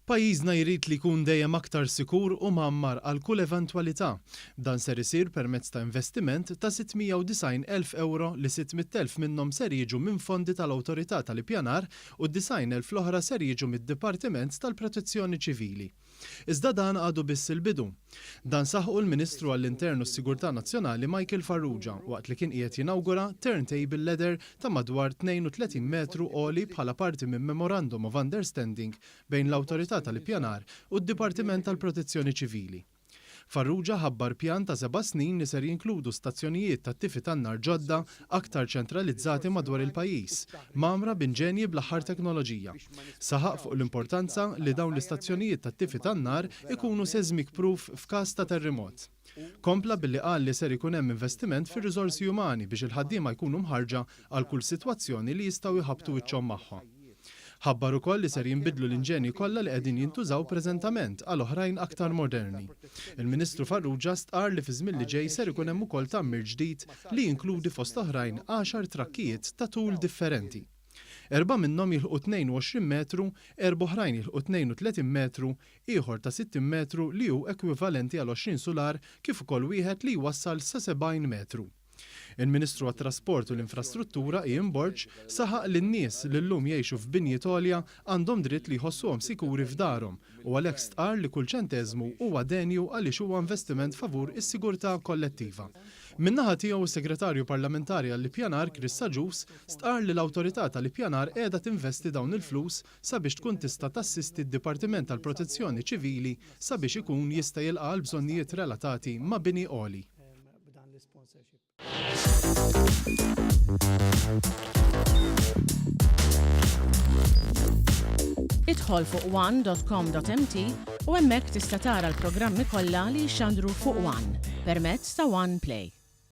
Pajjiżna jrid li jkun dejjem aktar sikur u mgħammar għal kull eventwalità. Dan ser isir permezz ta' investiment ta' 690,000 euro li 600,000 minnhom ser jiġu minn fondi tal-Awtorità tal-Ippjanar u 90,000 l-oħra ser jiġu mid-Dipartiment tal-Protezzjoni Ċivili. Iżda dan għadu biss il-bidu. Dan saħħu l-Ministru għall-Internu s-Sigurtà Nazzjonali Michael Farrugia waqt li kien qiegħed jinawgura turntable ladder ta' madwar 32 metru għoli bħala parti minn Memorandum of Understanding bejn l-Awtorità tal-Ippjanar u d-Dipartiment tal-Protezzjoni Ċivili. Farrugia ħabbar pjan ta' 7 snin li ser jinkludu stazzjonijiet ta' tifi tan-nar ġodda aktar ċentralizzati madwar il-pajjiż, magħmra b'inġenji bl-aħħar teknoloġija. Saħaq fuq l-importanza li dawn l-istazzjonijiet ta' tifi tan-nar ikunu seismic proof f'każ ta' terremot. Kompla billi qal li ser ikun hemm investiment fir-riżorsi umani biex il-ħaddiema jkunu mħarġa għal kull sitwazzjoni li jistgħu jħabbtu wiċċhom magħha. Ħabbar ukoll li ser jinbidlu l-inġenji kollha li qegħdin jintużaw preżentament għal oħrajn aktar moderni. Il-Ministru Farrugia stqar li fi żmien li ġej ser ikun hemm ukoll tagħmir ġdid li jinkludi fost oħrajn 10 trakkijiet ta' tul differenti. 4 minnhom jilħqu 22 metru, 4 oħrajn jilħqu 32 metru, ieħor ta' 60 metru li hu ekwivalenti għal 20 sular kif ukoll wieħed li jwassal sa 70 metru. Il-Ministru għat-Trasport u l-Infrastruttura Ian Borg saħaq li n-nies li llum jgħixu f'binjiet għolja għandhom dritt li jħossuhom sikuri f'darhom u għalhekk stqar li kull ċenteżmu huwa denju għaliex huwa investiment favur is-sigurtà kollettiva. Min-naħa tiegħu is-Segretarju Parlamentari għall-Ippjanar Chris Saġus stqar li l-Awtorità tal-Ippjanar qiegħda tinvesti dawn il-flus sabiex tkun tista' tassisti d-Dipartiment tal-Protezzjoni Ċivili sabiex ikun jista' jilqa' l-bżonnijiet relatati ma' bini għoli. Idħol fuq one.com.mt u hemmhekk tista' tara l-programmi kollha li jxandru fuq One permezz ta' One Play.